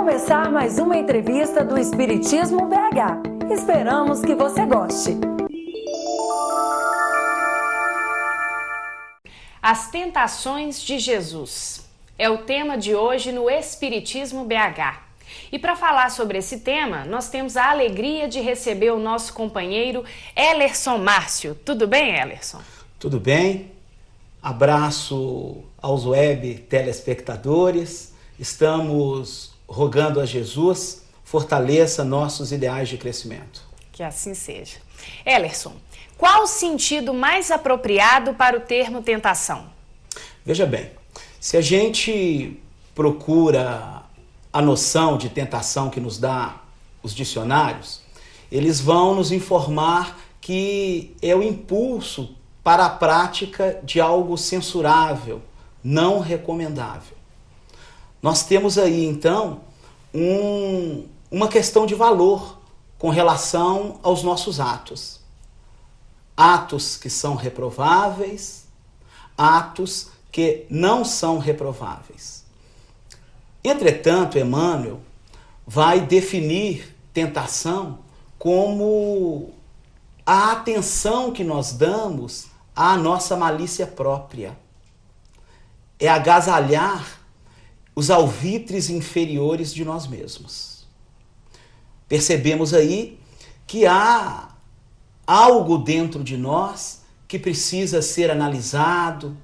começar mais uma entrevista do Espiritismo BH. Esperamos que você goste. As tentações de Jesus é o tema de hoje no Espiritismo BH. E para falar sobre esse tema, nós temos a alegria de receber o nosso companheiro Ellerson Márcio. Tudo bem, Ellerson? Tudo bem. Abraço aos web telespectadores. Estamos rogando a Jesus, fortaleça nossos ideais de crescimento. Que assim seja. Ellerson, qual o sentido mais apropriado para o termo tentação? Veja bem, se a gente procura a noção de tentação que nos dá os dicionários, eles vão nos informar que é o impulso para a prática de algo censurável, não recomendável. Nós temos aí, então, uma questão de valor com relação aos nossos atos. Atos que são reprováveis, atos que não são reprováveis. Entretanto, Emmanuel vai definir tentação como a atenção que nós damos à nossa malícia própria. É agasalhar os alvitres inferiores de nós mesmos. Percebemos aí que há algo dentro de nós que precisa ser analisado,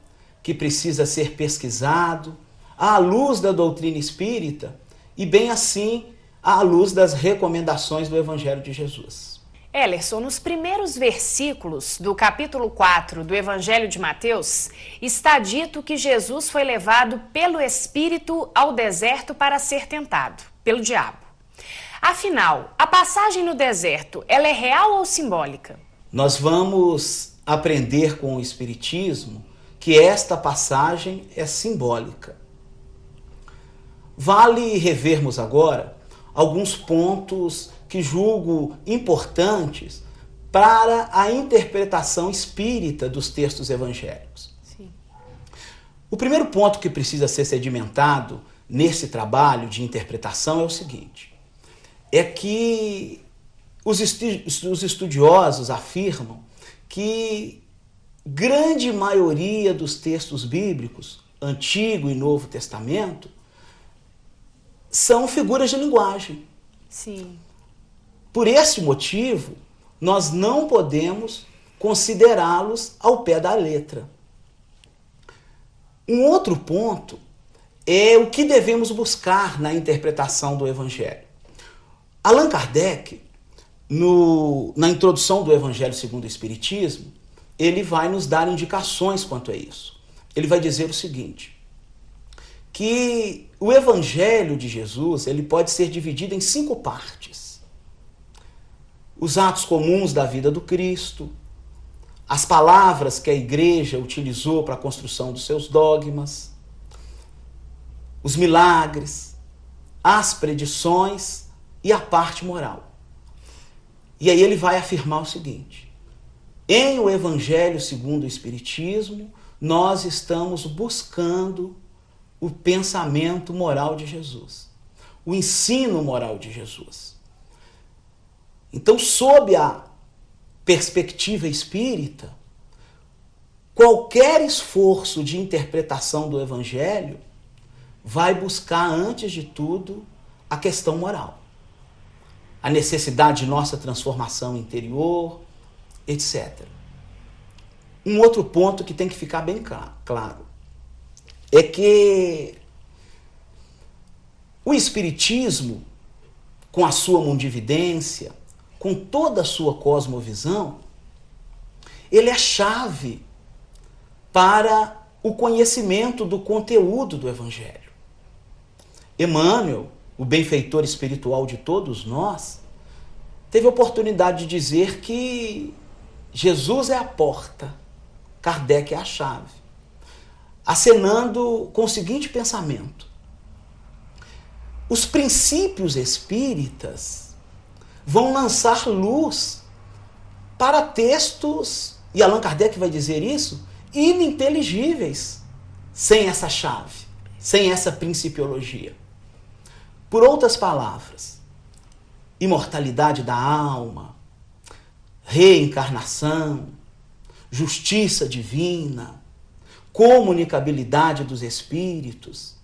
que precisa ser pesquisado, à luz da doutrina espírita e bem assim à luz das recomendações do Evangelho de Jesus. Ellerson, nos primeiros versículos do capítulo 4 do Evangelho de Mateus, está dito que Jesus foi levado pelo Espírito ao deserto para ser tentado pelo diabo. Afinal, a passagem no deserto, ela é real ou simbólica? Nós vamos aprender com o Espiritismo que esta passagem é simbólica. Vale revermos agora alguns pontos que julgo importantes para a interpretação espírita dos textos evangélicos. Sim. O primeiro ponto que precisa ser sedimentado nesse trabalho de interpretação é o seguinte: é que os estudiosos afirmam que grande maioria dos textos bíblicos, Antigo e Novo Testamento, são figuras de linguagem. Sim. Por esse motivo, nós não podemos considerá-los ao pé da letra. Um outro ponto é o que devemos buscar na interpretação do Evangelho. Allan Kardec, na introdução do Evangelho segundo o Espiritismo, ele vai nos dar indicações quanto a isso. Ele vai dizer o seguinte: que o Evangelho de Jesus ele pode ser dividido em 5 partes. Os atos comuns da vida do Cristo, as palavras que a igreja utilizou para a construção dos seus dogmas, os milagres, as predições e a parte moral. E aí ele vai afirmar o seguinte: em o Evangelho segundo o Espiritismo, nós estamos buscando o pensamento moral de Jesus, o ensino moral de Jesus. Então, sob a perspectiva espírita, qualquer esforço de interpretação do Evangelho vai buscar, antes de tudo, a questão moral, a necessidade de nossa transformação interior, etc. Um outro ponto que tem que ficar bem claro é que o Espiritismo, com a sua mundividência, com toda a sua cosmovisão, ele é chave para o conhecimento do conteúdo do Evangelho. Emmanuel, o benfeitor espiritual de todos nós, teve a oportunidade de dizer que Jesus é a porta, Kardec é a chave, acenando com o seguinte pensamento: os princípios espíritas vão lançar luz para textos, e Allan Kardec vai dizer isso, ininteligíveis sem essa chave, sem essa principiologia. Por outras palavras, imortalidade da alma, reencarnação, justiça divina, comunicabilidade dos espíritos,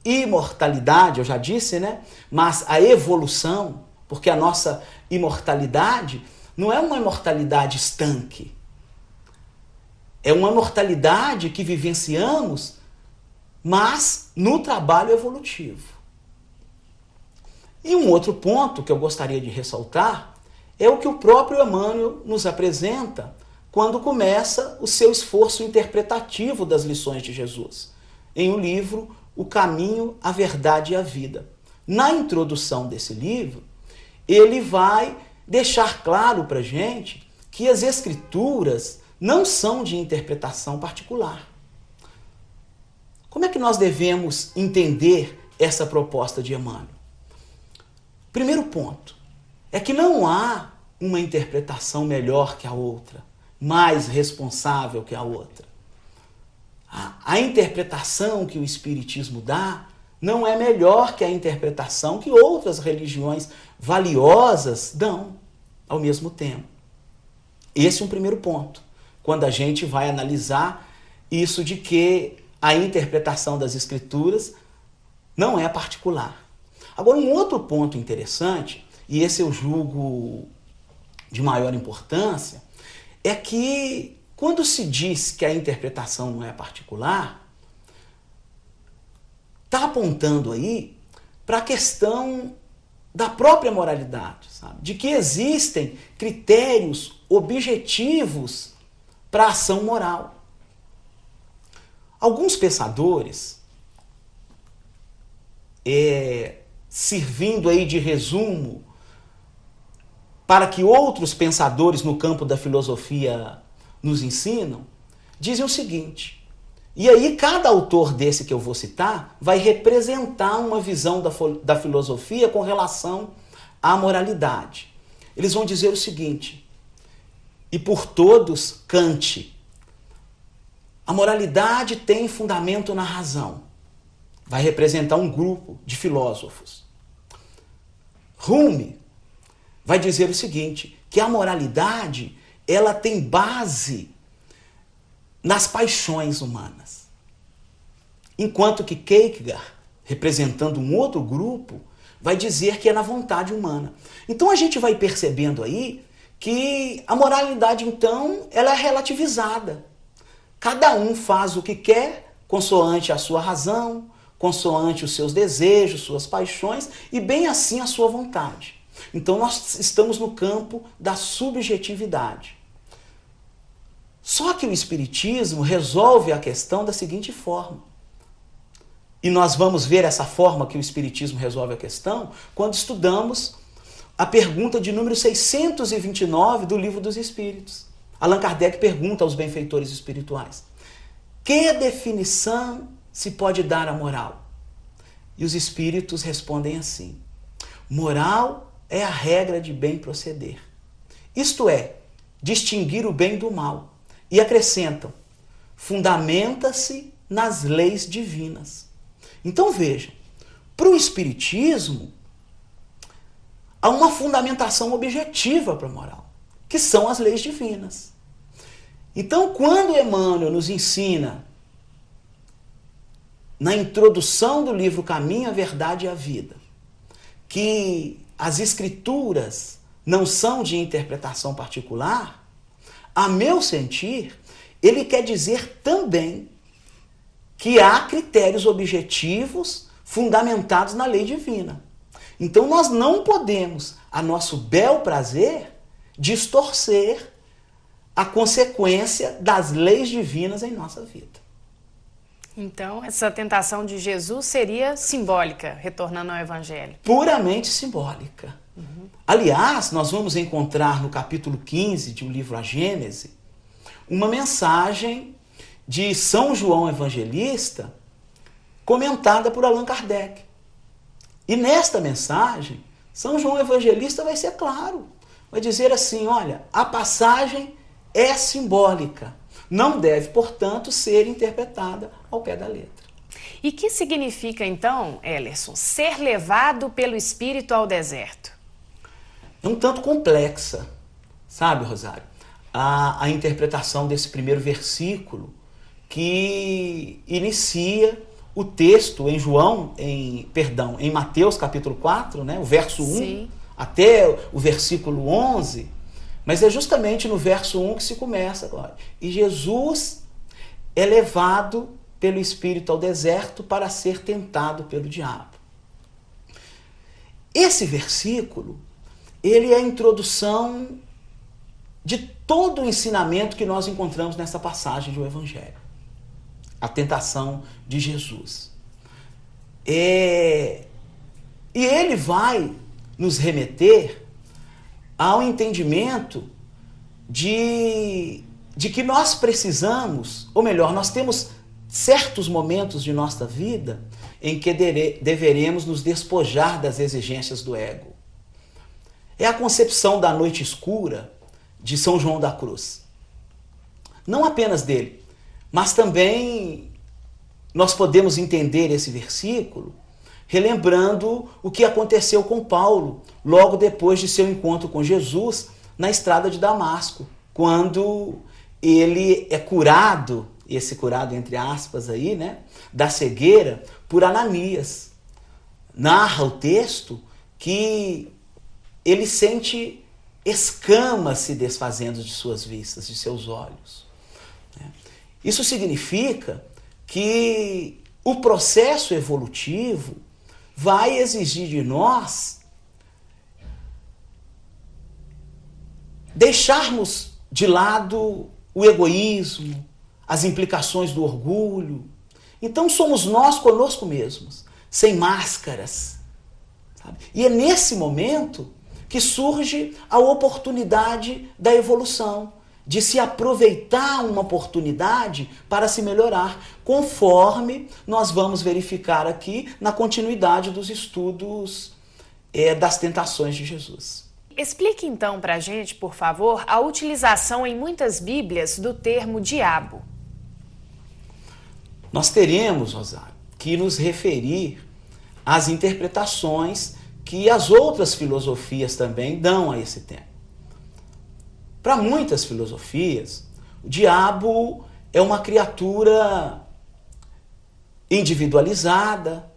imortalidade, eu já disse, né? Mas a evolução, porque a nossa imortalidade não é uma imortalidade estanque. É uma imortalidade que vivenciamos, mas no trabalho evolutivo. E um outro ponto que eu gostaria de ressaltar é o que o próprio Emmanuel nos apresenta quando começa o seu esforço interpretativo das lições de Jesus, em o livro O Caminho, a Verdade e a Vida. Na introdução desse livro, ele vai deixar claro para a gente que as Escrituras não são de interpretação particular. Como é que nós devemos entender essa proposta de Emmanuel? Primeiro ponto é que não há uma interpretação melhor que a outra, mais responsável que a outra. A interpretação que o Espiritismo dá não é melhor que a interpretação que outras religiões valiosas dão ao mesmo tempo. Esse é um primeiro ponto, quando a gente vai analisar isso de que a interpretação das Escrituras não é particular. Agora, um outro ponto interessante, e esse eu julgo de maior importância, é que quando se diz que a interpretação não é particular, está apontando aí para a questão da própria moralidade, sabe? De que existem critérios objetivos para a ação moral. Alguns pensadores, servindo aí de resumo para que outros pensadores no campo da filosofia nos ensinam, dizem o seguinte, e aí cada autor desse que eu vou citar vai representar uma visão da filosofia com relação à moralidade. Eles vão dizer o seguinte, e por todos, Kant, a moralidade tem fundamento na razão. Vai representar um grupo de filósofos. Hume vai dizer o seguinte, que a moralidade ela tem base nas paixões humanas. Enquanto que Kierkegaard, representando um outro grupo, vai dizer que é na vontade humana. Então a gente vai percebendo aí que a moralidade, então, ela é relativizada. Cada um faz o que quer, consoante a sua razão, consoante os seus desejos, suas paixões, e bem assim a sua vontade. Então nós estamos no campo da subjetividade. Só que o Espiritismo resolve a questão da seguinte forma. E nós vamos ver essa forma que o Espiritismo resolve a questão quando estudamos a pergunta de número 629 do Livro dos Espíritos. Allan Kardec pergunta aos benfeitores espirituais: que definição se pode dar à moral? E os espíritos respondem assim: moral é a regra de bem proceder. Isto é, distinguir o bem do mal. E acrescentam, fundamenta-se nas leis divinas. Então vejam, para o Espiritismo, há uma fundamentação objetiva para a moral, que são as leis divinas. Então, quando Emmanuel nos ensina, na introdução do livro Caminho, a Verdade e a Vida, que as Escrituras não são de interpretação particular, a meu sentir, ele quer dizer também que há critérios objetivos fundamentados na lei divina. Então nós não podemos, a nosso bel prazer, distorcer a consequência das leis divinas em nossa vida. Então, essa tentação de Jesus seria simbólica, retornando ao Evangelho. Puramente simbólica. Aliás, nós vamos encontrar no capítulo 15 do livro A Gênese uma mensagem de São João Evangelista comentada por Allan Kardec. E nesta mensagem, São João Evangelista vai ser claro. Vai dizer assim, olha, a passagem é simbólica. Não deve, portanto, ser interpretada ao pé da letra. E que significa então, Ellerson, ser levado pelo Espírito ao deserto? É um tanto complexa, sabe, Rosário, a interpretação desse primeiro versículo que inicia o texto em Mateus capítulo 4, né, o verso 1, Sim. até o versículo 11, mas é justamente no verso 1 que se começa agora. E Jesus é levado pelo Espírito ao deserto para ser tentado pelo diabo. Esse versículo, ele é a introdução de todo o ensinamento que nós encontramos nessa passagem do Evangelho. A tentação de Jesus. E ele vai nos remeter ao entendimento de que nós precisamos, ou melhor, nós temos certos momentos de nossa vida em que deveremos nos despojar das exigências do ego. É a concepção da noite escura de São João da Cruz. Não apenas dele, mas também nós podemos entender esse versículo relembrando o que aconteceu com Paulo logo depois de seu encontro com Jesus na estrada de Damasco, quando ele é curado, esse curado entre aspas aí, né, da cegueira por Ananias. Narra o texto que ele sente escamas se desfazendo de suas vistas, de seus olhos. Isso significa que o processo evolutivo vai exigir de nós deixarmos de lado o egoísmo, as implicações do orgulho. Então somos nós conosco mesmos, sem máscaras. Sabe? E é nesse momento que surge a oportunidade da evolução, de se aproveitar uma oportunidade para se melhorar, conforme nós vamos verificar aqui na continuidade dos estudos das tentações de Jesus. Explique então para a gente, por favor, a utilização em muitas Bíblias do termo diabo. Nós teremos, Rosário, que nos referir às interpretações que as outras filosofias também dão a esse tema. Para muitas filosofias, o diabo é uma criatura individualizada,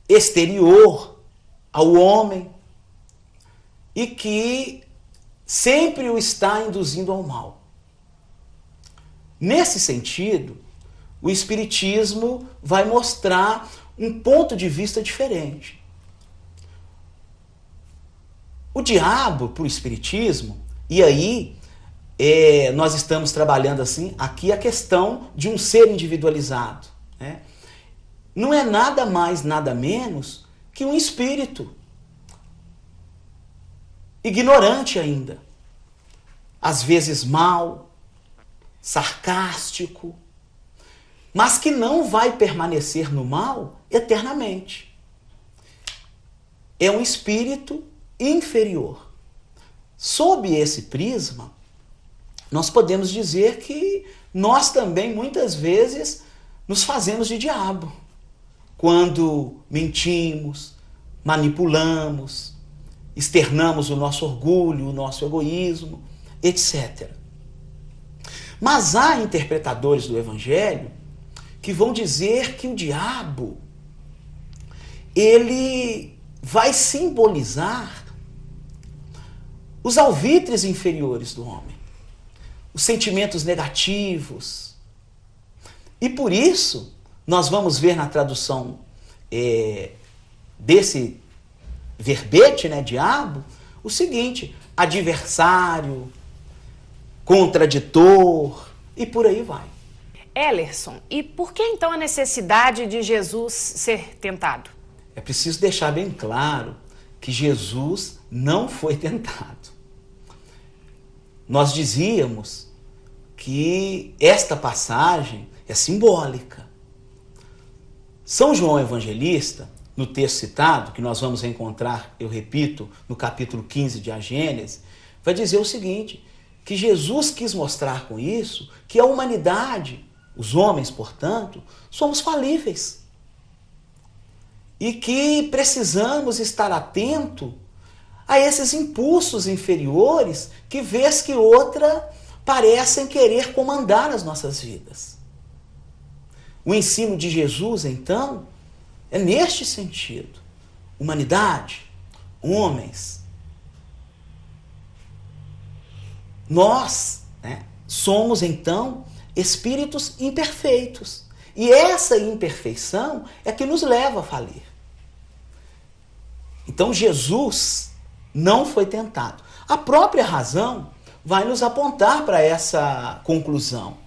exterior ao homem, e que sempre o está induzindo ao mal. Nesse sentido, o Espiritismo vai mostrar um ponto de vista diferente. O diabo, para o Espiritismo, e aí nós estamos trabalhando assim, aqui a questão de um ser individualizado, né? Não é nada mais, nada menos que um espírito ignorante ainda, às vezes mau, sarcástico, mas que não vai permanecer no mal eternamente. É um espírito inferior. Sob esse prisma, nós podemos dizer que nós também muitas vezes nos fazemos de diabo, quando mentimos, manipulamos, externamos o nosso orgulho, o nosso egoísmo, etc. Mas há interpretadores do Evangelho que vão dizer que o diabo, ele vai simbolizar os alvitres inferiores do homem, os sentimentos negativos. E por isso, nós vamos ver na tradução desse verbete, né, diabo, o seguinte: adversário, contraditor, e por aí vai. Ellerson, e por que então a necessidade de Jesus ser tentado? É preciso deixar bem claro que Jesus não foi tentado. Nós dizíamos que esta passagem é simbólica. São João Evangelista, no texto citado, que nós vamos encontrar, eu repito, no capítulo 15 de A Gênese, vai dizer o seguinte, que Jesus quis mostrar com isso que a humanidade os homens, portanto, somos falíveis. E que precisamos estar atento a esses impulsos inferiores que, vez que outra, parecem querer comandar as nossas vidas. O ensino de Jesus, então, é neste sentido. Humanidade, homens, nós, somos, então, espíritos imperfeitos. E essa imperfeição é que nos leva a falir. Então, Jesus não foi tentado. A própria razão vai nos apontar para essa conclusão.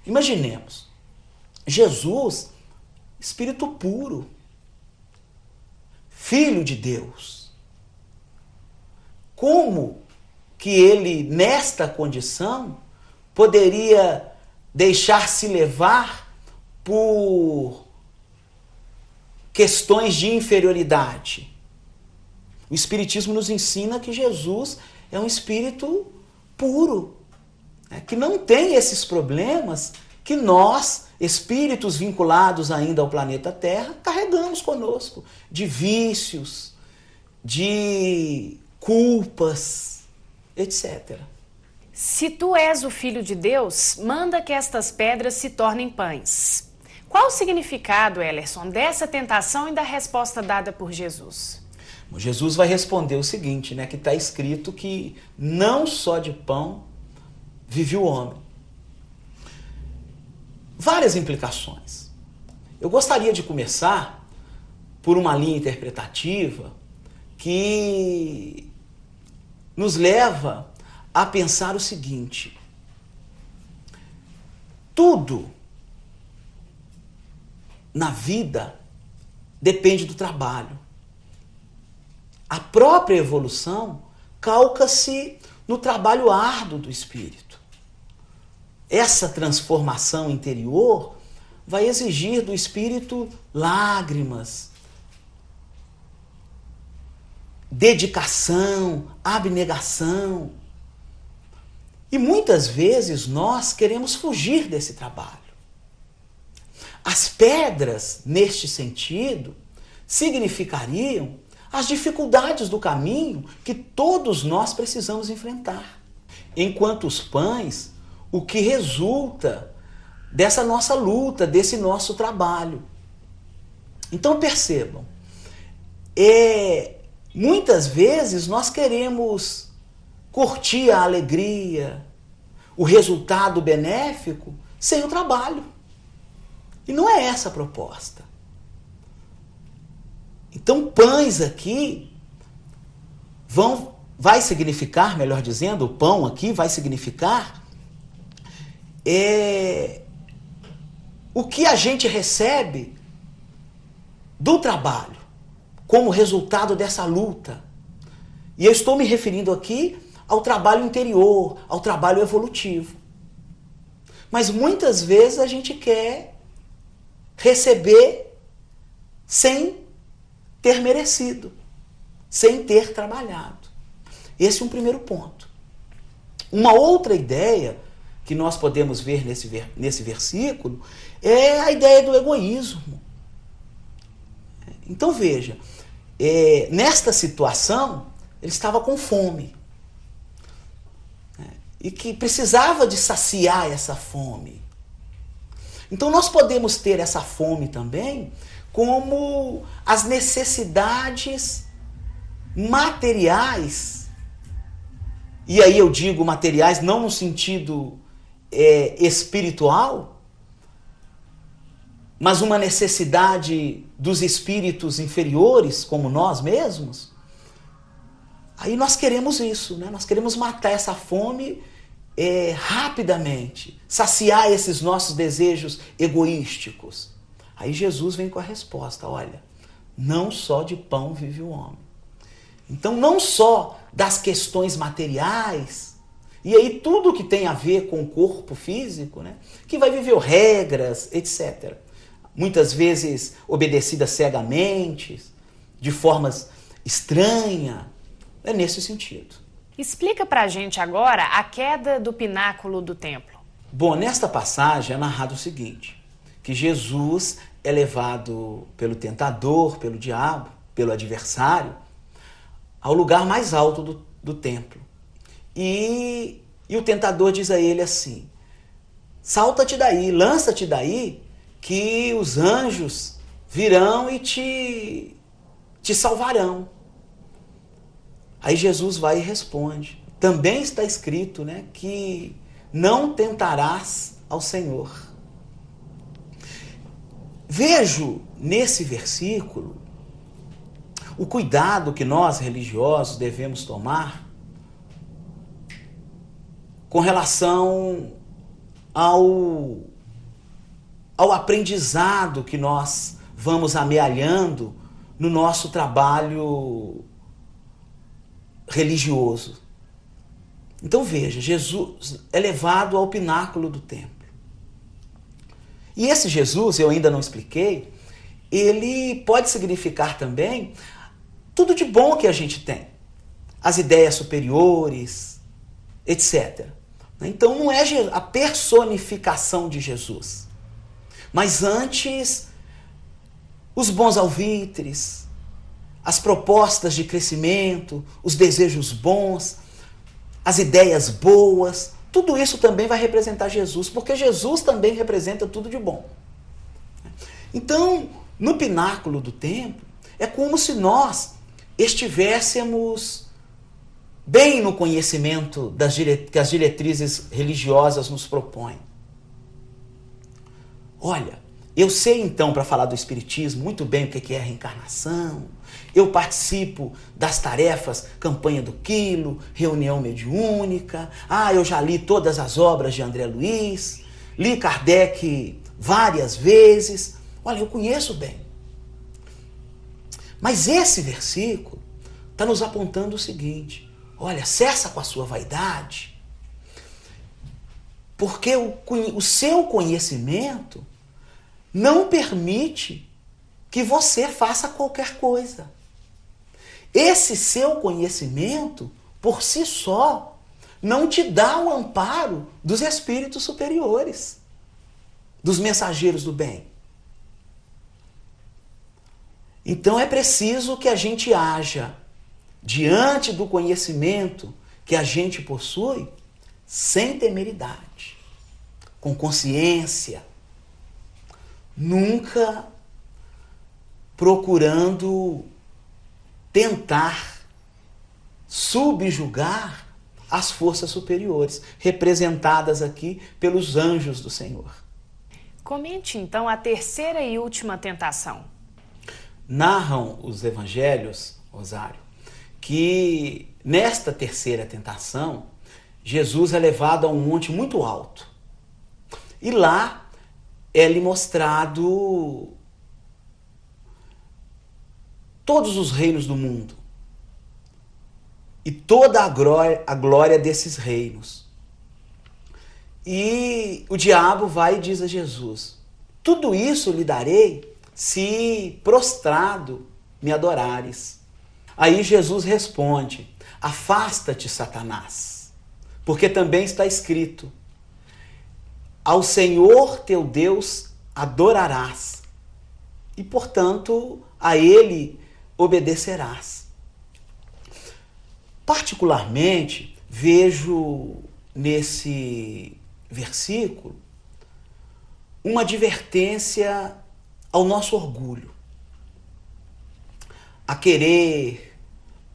Imaginemos, Jesus, espírito puro, filho de Deus. Como que ele, nesta condição, poderia deixar-se levar por questões de inferioridade? O Espiritismo nos ensina que Jesus é um espírito puro, que não tem esses problemas que nós, espíritos vinculados ainda ao planeta Terra, carregamos conosco, de vícios, de culpas, etc. Se tu és o Filho de Deus, manda que estas pedras se tornem pães. Qual o significado, Ellerson, dessa tentação e da resposta dada por Jesus? Jesus vai responder o seguinte, que está escrito que não só de pão vive o homem. Várias implicações. Eu gostaria de começar por uma linha interpretativa que nos leva a pensar o seguinte: tudo na vida depende do trabalho. A própria evolução calca-se no trabalho árduo do espírito. Essa transformação interior vai exigir do espírito lágrimas, dedicação, abnegação. E muitas vezes nós queremos fugir desse trabalho. As pedras, neste sentido, significariam as dificuldades do caminho que todos nós precisamos enfrentar. Enquanto os pães, o que resulta dessa nossa luta, desse nosso trabalho. Então percebam, muitas vezes nós queremos curtir a alegria, o resultado benéfico, sem o trabalho. E não é essa a proposta. Então, pães aqui vai significar, melhor dizendo, o pão aqui vai significar o que a gente recebe do trabalho, como resultado dessa luta. E eu estou me referindo aqui ao trabalho interior, ao trabalho evolutivo. Mas muitas vezes a gente quer receber sem ter merecido, sem ter trabalhado. Esse é um primeiro ponto. Uma outra ideia que nós podemos ver nesse versículo é a ideia do egoísmo. Então veja, nesta situação, ele estava com fome. E que precisava de saciar essa fome. Então nós podemos ter essa fome também como as necessidades materiais. E aí eu digo materiais não no sentido espiritual, mas uma necessidade dos espíritos inferiores, como nós mesmos. Aí nós queremos isso, nós queremos matar essa fome rapidamente, saciar esses nossos desejos egoísticos. Aí Jesus vem com a resposta: olha, não só de pão vive o homem. Então não só das questões materiais, e aí tudo que tem a ver com o corpo físico, que vai viver regras, etc. Muitas vezes obedecidas cegamente, de formas estranhas. É nesse sentido. Explica pra gente agora a queda do pináculo do templo. Bom, nesta passagem é narrado o seguinte, que Jesus é levado pelo tentador, pelo diabo, pelo adversário, ao lugar mais alto do templo. E o tentador diz a ele assim, salta-te daí, lança-te daí, que os anjos virão e te salvarão. Aí Jesus vai e responde, também está escrito, né, que não tentarás ao Senhor. Vejo nesse versículo o cuidado que nós religiosos devemos tomar com relação ao aprendizado que nós vamos amealhando no nosso trabalho religioso. Então veja, Jesus é levado ao pináculo do templo. E esse Jesus, eu ainda não expliquei, ele pode significar também tudo de bom que a gente tem. As ideias superiores, etc. Então não é a personificação de Jesus, mas antes os bons alvitres, as propostas de crescimento, os desejos bons, as ideias boas, tudo isso também vai representar Jesus, porque Jesus também representa tudo de bom. Então, no pináculo do templo, é como se nós estivéssemos bem no conhecimento que as diretrizes religiosas nos propõem. Olha, eu sei então, para falar do Espiritismo, muito bem o que é a reencarnação. Eu participo das tarefas Campanha do Quilo, Reunião Mediúnica. Eu já li todas as obras de André Luiz, li Kardec várias vezes. Olha, eu conheço bem. Mas esse versículo está nos apontando o seguinte, olha, cessa com a sua vaidade, porque o seu conhecimento não permite que você faça qualquer coisa. Esse seu conhecimento, por si só, não te dá o amparo dos espíritos superiores, dos mensageiros do bem. Então é preciso que a gente haja diante do conhecimento que a gente possui sem temeridade, com consciência, nunca procurando tentar subjugar as forças superiores, representadas aqui pelos anjos do Senhor. Comente então a terceira e última tentação. Narram os evangelhos, Rosário, que nesta terceira tentação, Jesus é levado a um monte muito alto. E lá é-lhe mostrado todos os reinos do mundo e toda a glória desses reinos. E o diabo vai e diz a Jesus, tudo isso lhe darei se prostrado me adorares. Aí Jesus responde, afasta-te, Satanás, porque também está escrito, ao Senhor teu Deus adorarás e, portanto, a Ele obedecerás. Particularmente, vejo nesse versículo uma advertência ao nosso orgulho, a querer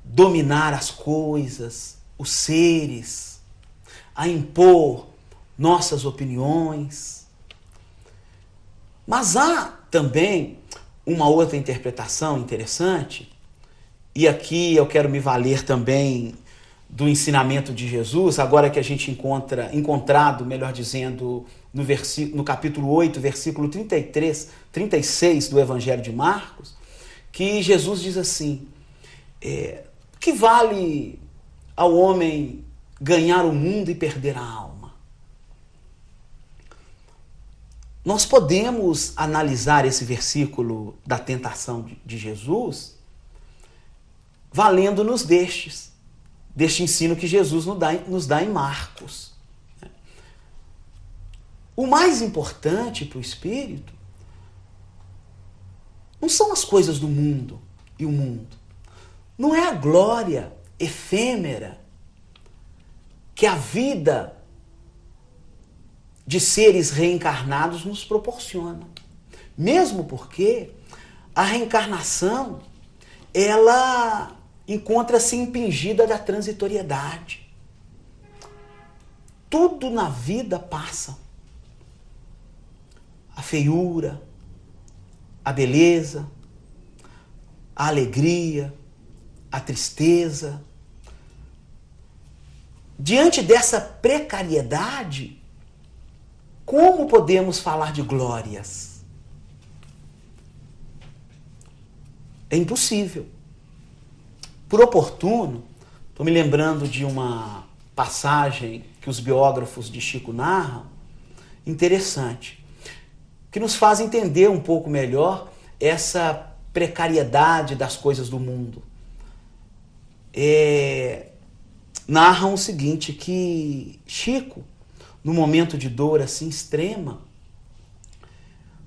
dominar as coisas, os seres, a impor nossas opiniões. Mas há também uma outra interpretação interessante, e aqui eu quero me valer também do ensinamento de Jesus, agora que a gente encontrado, melhor dizendo, no capítulo 8, versículo 33, 36 do Evangelho de Marcos, que Jesus diz assim, que vale ao homem ganhar o mundo e perder a alma? Nós podemos analisar esse versículo da tentação de Jesus valendo-nos deste ensino que Jesus nos dá em Marcos. o mais importante para o espírito não são as coisas do mundo e o mundo. Não é a glória efêmera que a vida de seres reencarnados nos proporciona. Mesmo porque a reencarnação, ela encontra-se impingida da transitoriedade. Tudo na vida passa. A feiura, a beleza, a alegria, a tristeza. Diante dessa precariedade, como podemos falar de glórias? É impossível. Por oportuno, estou me lembrando de uma passagem que os biógrafos de Chico narram, interessante, que nos faz entender um pouco melhor essa precariedade das coisas do mundo. Narram o seguinte, que Chico, no momento de dor assim extrema,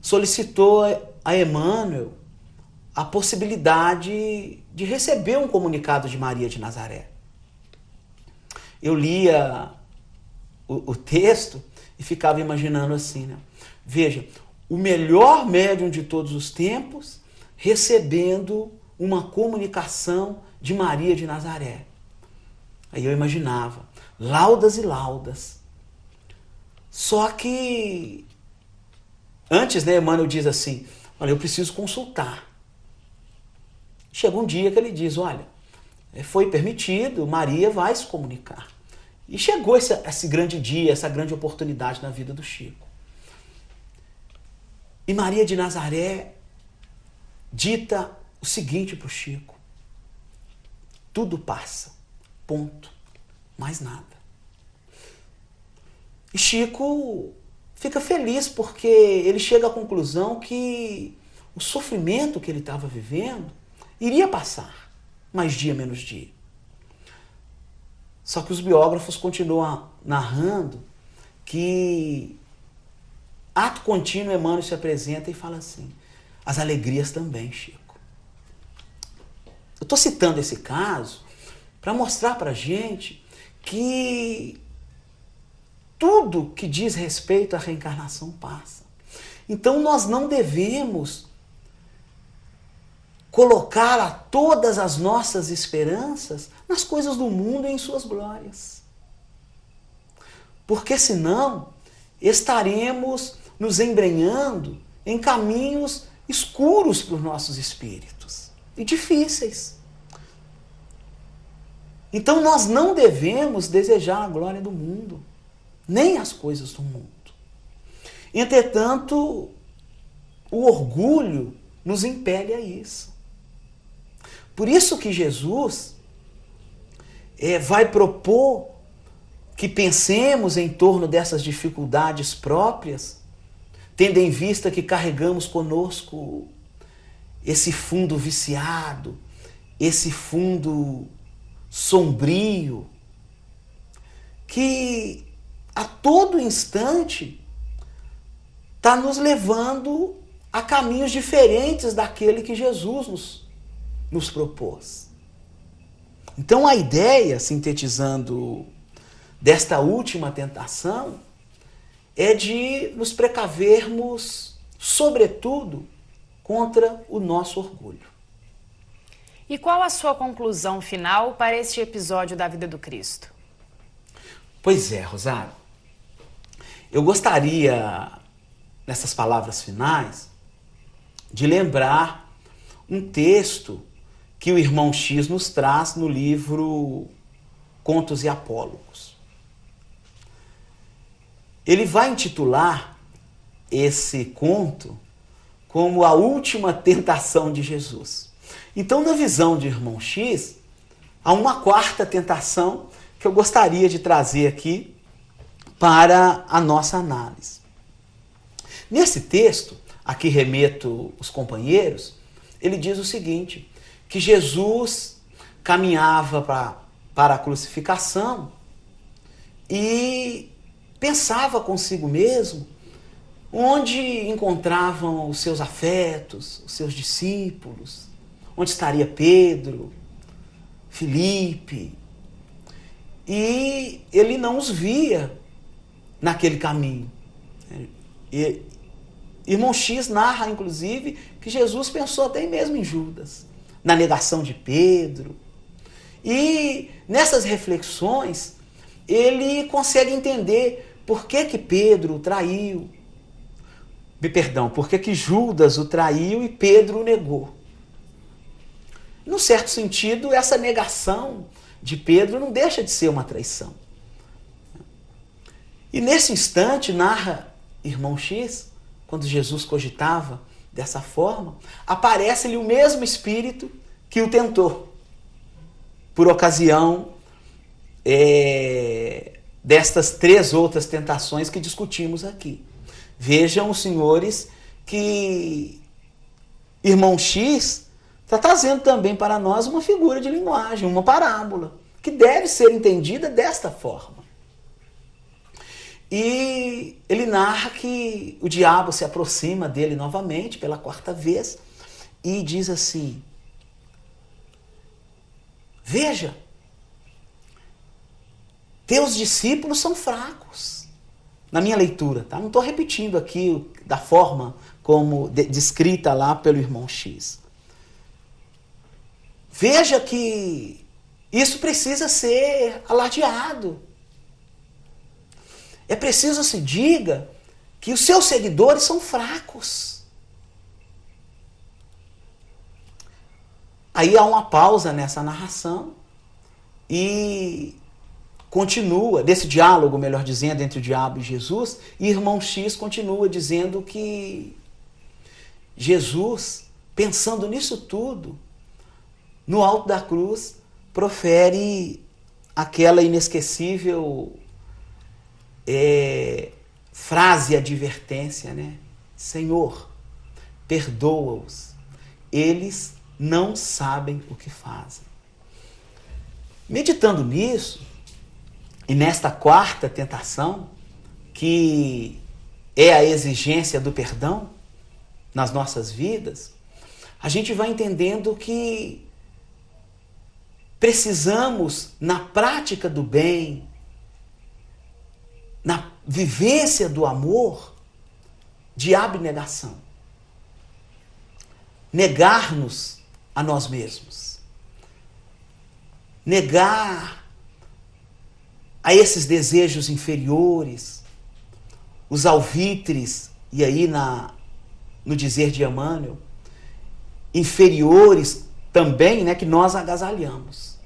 solicitou a Emmanuel a possibilidade de receber um comunicado de Maria de Nazaré. Eu lia o texto e ficava imaginando assim, né? Veja, o melhor médium de todos os tempos recebendo uma comunicação de Maria de Nazaré. Aí eu imaginava, laudas e laudas. Só que antes, né, Emmanuel diz assim, olha, eu preciso consultar. Chega um dia que ele diz, olha, foi permitido, Maria vai se comunicar. E chegou esse grande dia, essa grande oportunidade na vida do Chico. E Maria de Nazaré dita o seguinte para o Chico, tudo passa, ponto, mais nada. E Chico fica feliz porque ele chega à conclusão que o sofrimento que ele estava vivendo iria passar, mais dia menos dia. Só que os biógrafos continuam narrando que ato contínuo Emmanuel se apresenta e fala assim, as alegrias também, Chico. Eu estou citando esse caso para mostrar para a gente que tudo que diz respeito à reencarnação passa. Então nós não devemos colocar a todas as nossas esperanças nas coisas do mundo e em suas glórias. Porque senão estaremos nos embrenhando em caminhos escuros para os nossos espíritos e difíceis. Então nós não devemos desejar a glória do mundo, nem as coisas do mundo. Entretanto, o orgulho nos impele a isso. Por isso que Jesus vai propor que pensemos em torno dessas dificuldades próprias, tendo em vista que carregamos conosco esse fundo viciado, esse fundo sombrio, que a todo instante está nos levando a caminhos diferentes daquele que Jesus nos propôs. Então a ideia, sintetizando desta última tentação, é de nos precavermos, sobretudo, contra o nosso orgulho. E qual a sua conclusão final para este episódio da vida do Cristo? Pois é, Rosário. Eu gostaria, nessas palavras finais, de lembrar um texto que o irmão X nos traz no livro Contos e Apólogos. Ele vai intitular esse conto como a última tentação de Jesus. Então, na visão de irmão X, há uma quarta tentação que eu gostaria de trazer aqui para a nossa análise. Nesse texto, a que remeto os companheiros, ele diz o seguinte, que Jesus caminhava para a crucificação e pensava consigo mesmo onde encontravam os seus afetos, os seus discípulos, onde estaria Pedro, Filipe, e ele não os via naquele caminho. Irmão X narra, inclusive, que Jesus pensou até mesmo em Judas, na negação de Pedro. E nessas reflexões, ele consegue entender por que Pedro o traiu. Por que Judas o traiu e Pedro o negou. Num certo sentido, essa negação de Pedro não deixa de ser uma traição. E nesse instante, narra irmão X, quando Jesus cogitava dessa forma, aparece-lhe o mesmo espírito que o tentou, por ocasião destas 3 outras tentações que discutimos aqui. Vejam os senhores que irmão X está trazendo também para nós uma figura de linguagem, uma parábola, que deve ser entendida desta forma. E ele narra que o diabo se aproxima dele novamente, pela 4ª vez, e diz assim: veja, teus discípulos são fracos. Na minha leitura, tá? Não estou repetindo aqui da forma como descrita lá pelo irmão X. Veja que isso precisa ser alardeado. É preciso se diga que os seus seguidores são fracos. Aí há uma pausa nessa narração e continua, desse diálogo, melhor dizendo, entre o diabo e Jesus, e irmão X continua dizendo que Jesus, pensando nisso tudo, no alto da cruz, profere aquela inesquecível frase e advertência, né? Senhor, perdoa-os, eles não sabem o que fazem. Meditando nisso, e nesta 4ª tentação, que é a exigência do perdão nas nossas vidas, a gente vai entendendo que precisamos, na prática do bem, na vivência do amor, de abnegação. Negar-nos a nós mesmos. Negar a esses desejos inferiores, os alvitres, e aí no dizer de Emmanuel, inferiores também, né, que nós agasalhamos.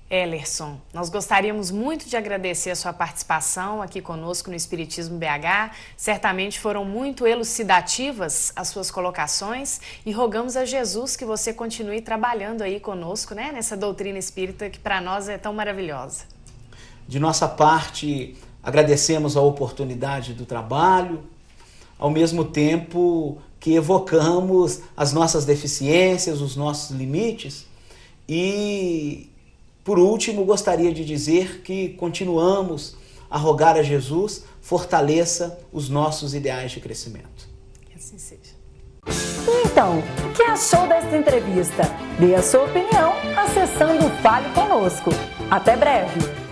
Ellerson, nós gostaríamos muito de agradecer a sua participação aqui conosco no Espiritismo BH. Certamente foram muito elucidativas as suas colocações e rogamos a Jesus que você continue trabalhando aí conosco, né, nessa doutrina espírita que para nós é tão maravilhosa. De nossa parte, agradecemos a oportunidade do trabalho, ao mesmo tempo que evocamos as nossas deficiências, os nossos limites. E, por último, gostaria de dizer que continuamos a rogar a Jesus fortaleça os nossos ideais de crescimento. Que assim seja. Então, o que achou desta entrevista? Dê a sua opinião acessando o Fale Conosco. Até breve!